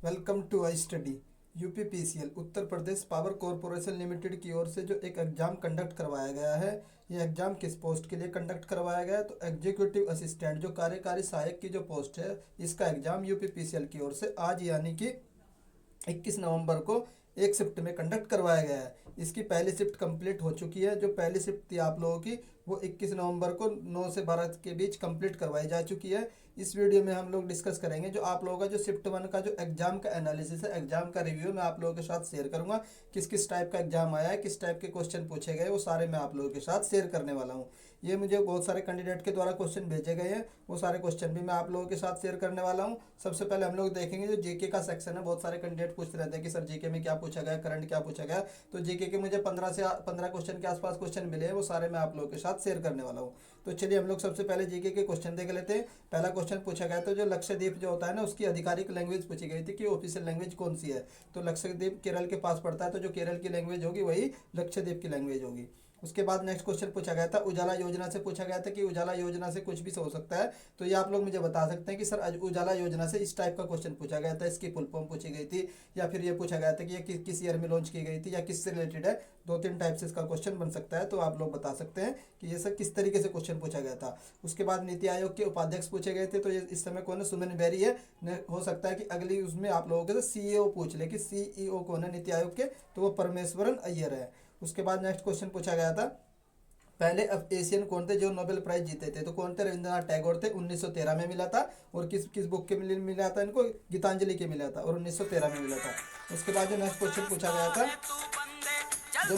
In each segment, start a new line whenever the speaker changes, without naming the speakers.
Welcome to I study. UPPCL Uttar Pradesh power corporation limited की ओर से जो एक एग्ज़ाम कंडक्ट करवाया गया है, ये एग्ज़ाम किस पोस्ट के लिए कंडक्ट करवाया गया है? तो एग्जीक्यूटिव असिस्टेंट जो कार्यकारी सहायक की जो पोस्ट है, इसका एग्ज़ाम यूपीपीसीएल की ओर से आज यानी कि 21 नवंबर को एक शिफ्ट में कंडक्ट करवाया गया है। इसकी पहली शिफ्ट कंप्लीट हो चुकी है। जो पहली शिफ्ट थी आप लोगों की, वो 21 नवंबर को 9 से 12 के बीच कंप्लीट करवाई जा चुकी है। इस वीडियो में हम लोग डिस्कस करेंगे जो आप लोगों का जो शिफ्ट 1 का जो एग्जाम का एनालिसिस है, एग्जाम का रिव्यू मैं आप लोगों के साथ शेयर करूंगा। किस किस टाइप का एग्जाम आया है, किस टाइप के क्वेश्चन पूछे गए, वो सारे मैं आप लोगों के साथ शेयर करने वाला हूँ। ये मुझे बहुत सारे कैंडिडेट के द्वारा क्वेश्चन भेजे गए हैं, वो सारे क्वेश्चन भी मैं आप लोगों के साथ शेयर करने वाला हूँ। सबसे पहले हम लोग देखेंगे जो जीके का सेक्शन है। बहुत सारे कैंडिडेट पूछते रहते हैं कि सर जीके में क्या पूछा गया, करंट क्या पूछा गया। तो जीके के मुझे 15 क्वेश्चन के आसपास क्वेश्चन मिले हैं, वो सारे मैं आप लोगों के साथ शेयर करने वाला हूँ। तो चलिए हम लोग सबसे पहले जीके के क्वेश्चन देख लेते हैं। पहला क्वेश्चन पूछा गया तो जो लक्षद्वीप जो होता है ना, उसकी आधिकारिक लैंग्वेज पूछी गई थी कि ऑफिशियल लैंग्वेज कौन सी है। तो लक्षद्वीप केरल के पास पड़ता है, तो जो केरल की लैंग्वेज होगी वही लक्षद्वीप की लैंग्वेज होगी। उसके बाद नेक्स्ट क्वेश्चन पूछा गया था उजाला योजना से, पूछा गया था कि उजाला योजना से कुछ भी हो सकता है। तो ये आप लोग मुझे बता सकते हैं कि सर उजाला योजना से इस टाइप का क्वेश्चन पूछा गया था, इसकी फुल फॉर्म पूछी गई थी, या फिर ये पूछा गया था कि ये किस ईयर में लॉन्च की गई थी या किससे रिलेटेड है। दो तीन टाइप से इसका क्वेश्चन बन सकता है, तो आप लोग बता सकते हैं कि ये सर किस तरीके से क्वेश्चन पूछा गया था। उसके बाद नीति आयोग के उपाध्यक्ष पूछे गए थे, तो ये इस समय कौन है, सुमन बेरी है। हो सकता है कि अगली उसमें आप लोगों के सीईओ पूछ ले कि सीईओ कौन है नीति आयोग के, तो वो परमेश्वरन अय्यर है। उसके बाद नेक्स्ट क्वेश्चन पूछा गया था पहले अब एशियन कौन थे जो नोबेल प्राइज जीते थे। तो कौन थे, रविंद्रनाथ टैगोर थे, 1913 में मिला था। और किस किस बुक के मिला था इनको, गीतांजलि के मिला था, और 1913 में मिला था। उसके बाद जो नेक्स्ट क्वेश्चन पूछा गया था जो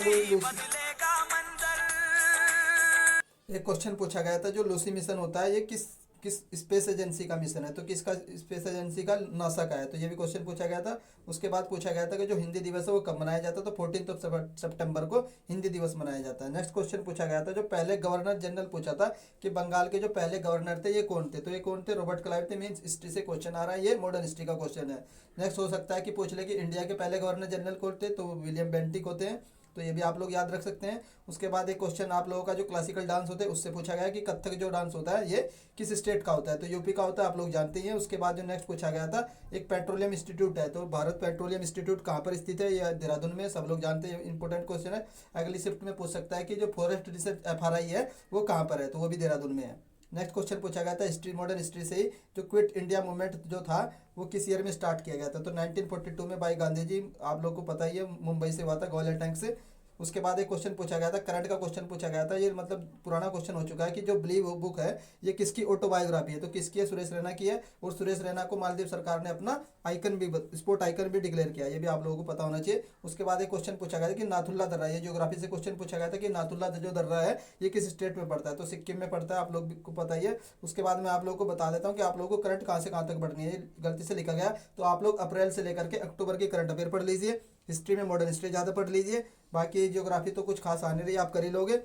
एक क्वेश्चन पूछा गया था जो लूसी मिशन होता है, ये किस किस स्पेस एजेंसी का मिशन है। तो किसका स्पेस एजेंसी का, नासा का है। तो ये भी क्वेश्चन पूछा गया था। उसके बाद पूछा गया था कि जो हिंदी दिवस है वो कब मनाया जाता है। तो 14 सितंबर को हिंदी दिवस मनाया जाता है। नेक्स्ट क्वेश्चन पूछा गया था जो पहले गवर्नर जनरल पूछा था कि बंगाल के जो पहले गवर्नर थे ये कौन थे। तो ये कौन थे, रॉबर्ट क्लाइव थे। मीन्स हिस्ट्री से क्वेश्चन आ रहा है, ये मॉडर्न हिस्ट्री का क्वेश्चन है। नेक्स्ट हो सकता है कि पूछ ले कि इंडिया के पहले गवर्नर जनरल कौन थे, तो विलियम बेंटिक होते हैं। तो ये भी आप लोग याद रख सकते हैं। उसके बाद एक क्वेश्चन आप लोगों का जो क्लासिकल डांस होते हैं उससे पूछा गया कि कथक जो डांस होता है ये किस स्टेट का होता है। तो यूपी का होता है, आप लोग जानते ही हैं। उसके बाद जो नेक्स्ट पूछा गया था एक पेट्रोलियम इंस्टीट्यूट है, तो भारत पेट्रोलियम इंस्टीट्यूट कहाँ पर स्थित है, ये देहरादून में, सब लोग जानते हैं। इंपॉर्टेंट क्वेश्चन है, अगली शिफ्ट में पूछ सकता है कि जो फॉरेस्ट रिसर्च एफआरआई है वो कहाँ पर है, तो वो भी देहरादून में है। नेक्स्ट क्वेश्चन पूछा गया था हिस्ट्री, मॉडर्न हिस्ट्री से ही जो क्विट इंडिया मूवमेंट जो था वो किस ईयर में स्टार्ट किया गया था। तो 1942 में बाई गांधी जी, आप लोग को पता ही है, मुंबई से हुआ था, ग्वालियर टैंक से। उसके बाद एक क्वेश्चन पूछा गया था, करंट का क्वेश्चन पूछा गया था, ये मतलब पुराना क्वेश्चन हो चुका है कि जो बिलीव बुक है ये किसकी ऑटोबायोग्राफी है। तो किसकी है, सुरेश रैना की है। और सुरेश रैना को मालदीव सरकार ने अपना आइकन भी, स्पोर्ट आइकन भी डिक्लेयर किया, ये भी आप लोगों को पता होना चाहिए। उसके बाद एक क्वेश्चन पूछा गया था कि नाथुल्ला दर्रा, ये ज्योग्राफी से क्वेश्चन पूछा गया था कि नाथुल्ला जो दर्रा है ये किस स्टेट में पड़ता है। तो सिक्किम में पड़ता है, आप लोग को पता ही है। उसके बाद मैं आप लोग को बता देता हूँ कि आप लोगों को करंट कहाँ से कहाँ तक पढ़नी है, गलती से लिखा गया। तो आप लोग अप्रैल से लेकर के अक्टूबर की करंट अफेयर पढ़ लीजिए। हिस्ट्री में मॉडर्न हिस्ट्री ज़्यादा पढ़ लीजिए। बाकी ज्योग्राफी तो कुछ खास आने रही, आप कर ही लोगे।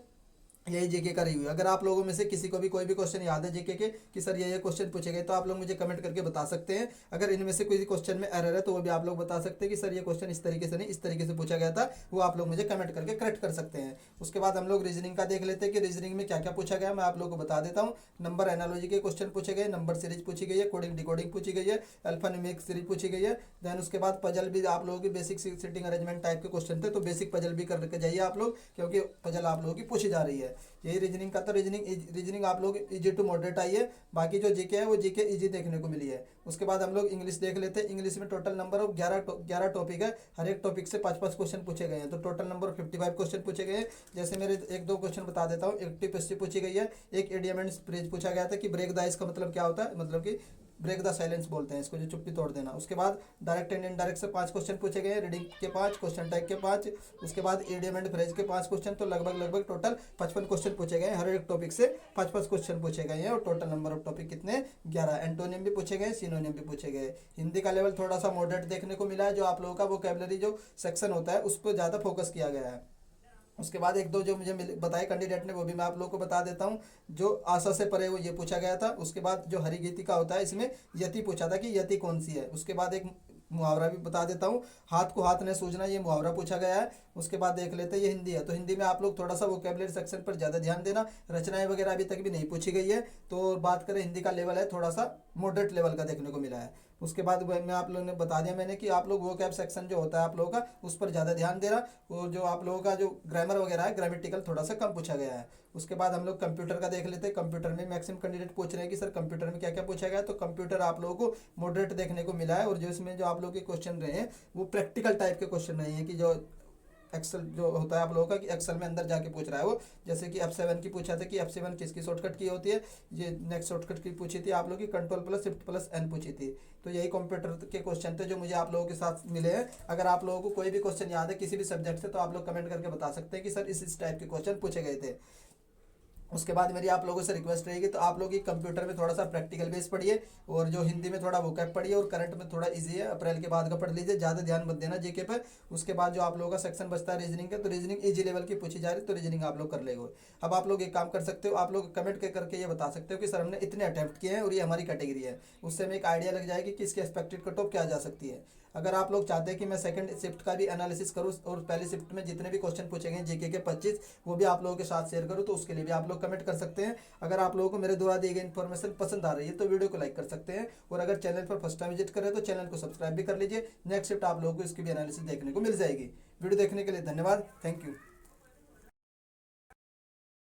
यही जीके का रिव्यू। अगर आप लोगों में से किसी को भी कोई भी क्वेश्चन याद है जीके के कि सर ये क्वेश्चन पूछे गए, तो आप लोग मुझे कमेंट करके बता सकते हैं। अगर इनमें से कोई क्वेश्चन में एरर है तो वो भी आप लोग बता सकते हैं कि सर ये क्वेश्चन इस तरीके से नहीं, इस तरीके से पूछा गया था, वो आप लोग मुझे कमेंट करके करेक्ट कर सकते हैं। उसके बाद हम लोग रीजनिंग का देख लेते हैं कि रीजनिंग में क्या क्या पूछा गया, मैं आप लोग को बता देता हूँ। नंबर एनालॉजी के क्वेश्चन पूछे गए, नंबर सीरीज पूछी गई है, कोडिंग डिकोडिंग पूछी गई है, अल्फा न्यूमेरिक सीरीज पूछी गई है। देन उसके बाद पजल भी आप लोगों की बेसिक सिटिंग अरेंजमेंट टाइप के क्वेश्चन थे, तो बेसिक पजल भी करके जाइए आप लोग, क्योंकि पजल आप लोगों की पूछी जा रही है। यही रीजनिंग का, तो रीजनिंग आप लोग इजी टू मॉडरेट आई है। बाकी जो जीके है वो जीके इजी देखने को मिली है। उसके बाद हम लोग इंग्लिश देख लेते हैं। इंग्लिश में टोटल नंबर ऑफ 11 टॉपिक है, हर एक टॉपिक से 5-5 क्वेश्चन पूछे गए हैं। तो टोटल नंबर 55 क्वेश्चन पूछे गए हैं। जैसे मेरे एक दो क्वेश्चन बता देता हूँ। एक्टिव पेस्ट्री पूछी गई है, एक इडियम एंड फ्रेज पूछा गया था कि ब्रेक द आइस का मतलब क्या होता है, मतलब कि ब्रेक द साइलेंस बोलते हैं इसको, जो चुप्पी तोड़ देना। उसके बाद डायरेक्ट एंड इनडायरेक्ट से 5 क्वेश्चन पूछे गए, रीडिंग के 5, क्वेश्चन टैग के 5। उसके बाद इडियम एंड फ्रेज के 5 क्वेश्चन। तो लगभग टोटल 55 क्वेश्चन पूछे गए, हर एक टॉपिक से 5-5 क्वेश्चन पूछे गए हैं। और टोटल नंबर ऑफ टॉपिक कितने, 11। एंटोनियम भी पूछे गए, सिनोनियम भी पूछे गए। हिंदी का लेवल थोड़ा सा मॉडरेट देखने को मिला है, जो आप लोगों का वोकैबुलरी जो सेक्शन होता है उस पर ज़्यादा फोकस किया गया है। उसके बाद एक दो जो मुझे बताए कैंडिडेट ने, वो भी मैं आप लोगों को बता देता हूँ। जो आशा से परे वो ये पूछा गया था। उसके बाद जो हरिगीति का होता है, इसमें यति पूछा था कि यति कौन सी है। उसके बाद एक मुहावरा भी बता देता हूँ, हाथ को हाथ न सूझना, ये मुहावरा पूछा गया है। उसके बाद देख लेते हैं, ये हिंदी है, तो हिंदी में आप लोग थोड़ा सा वोकैबुलरी सेक्शन पर ज़्यादा ध्यान देना। रचनाएं वगैरह अभी तक भी नहीं पूछी गई है। तो बात करें, हिंदी का लेवल है थोड़ा सा मॉडरेट लेवल का देखने को मिला है। उसके बाद मैं आप लोगों ने बता दिया मैंने कि आप लोग वो कैब सेक्शन जो होता है आप लोगों का उस पर ज़्यादा ध्यान दे रहा, और जो आप लोगों का जो ग्रामर वगैरह है ग्रामेटिकल थोड़ा सा कम पूछा गया है। उसके बाद हम लोग कंप्यूटर का देख लेते हैं। कंप्यूटर में मैक्सिमम कैंडिडेट पूछ रहे हैं कि सर कंप्यूटर में क्या क्या पूछा गया है, तो कंप्यूटर आप लोगों को मॉडरेट देखने को मिला है, और जो इसमें जो आप लोगों के क्वेश्चन रहे हैं वो प्रैक्टिकल टाइप के क्वेश्चन नहीं है कि जो एक्सेल जो होता है आप लोगों का कि एक्सेल में अंदर जाके पूछ रहा है वो, जैसे कि F7 की पूछा था कि F7 किसकी शॉर्टकट की होती है, ये नेक्स्ट शॉर्टकट की पूछी थी आप लोगों की control plus shift plus N पूछी थी। तो यही कंप्यूटर के क्वेश्चन थे जो मुझे आप लोगों के साथ मिले हैं। अगर आप लोगों को कोई भी क्वेश्चन याद है किसी भी सब्जेक्ट से तो आप लोग कमेंट करके बता सकते हैं कि सर इस टाइप के क्वेश्चन पूछे गए थे। उसके बाद मेरी आप लोगों से रिक्वेस्ट रहेगी तो आप लोग ये कंप्यूटर में थोड़ा सा प्रैक्टिकल बेस पढ़िए, और जो हिंदी में थोड़ा वोकैब पढ़िए, और करंट में थोड़ा इजी है अप्रैल के बाद का पढ़ लीजिए, ज़्यादा ध्यान मत देना जीके पे। उसके बाद जो आप लोगों का सेक्शन बचता है रीजनिंग का, तो रीजनिंग इजी लेवल की पूछी जा रही है तो रीजनिंग आप लोग कर लेंगे। अब आप लोग एक काम कर सकते हो, आप लोग कमेंट करके ये बता सकते हो कि सर हमने इतने अटैम्प्ट किए हैं और ये हमारी कैटेगरी है, उससे हमें एक आइडिया लग जाएगी कि इसकी एक्सपेक्टेड कट ऑफ क्या जा सकती है। अगर आप लोग चाहते हैं कि मैं सेकंड शिफ्ट का भी एनालिसिस करूं और पहली शिफ्ट में जितने भी क्वेश्चन पूछे गए जीके के 25 वो भी आप लोगों के साथ शेयर करूं, तो उसके लिए भी आप लोग कमेंट कर सकते हैं। अगर आप लोगों को मेरे द्वारा दी गई इन्फॉर्मेशन पसंद आ रही है तो वीडियो को लाइक कर सकते हैं, और अगर चैनल पर फर्स्ट टाइम विजिट करें तो चैनल को सब्सक्राइब भी कर लीजिए। नेक्स्ट शिफ्ट आप लोगों को इसकी भी एनालिसिस देखने को मिल जाएगी। वीडियो देखने के लिए धन्यवाद, थैंक यू।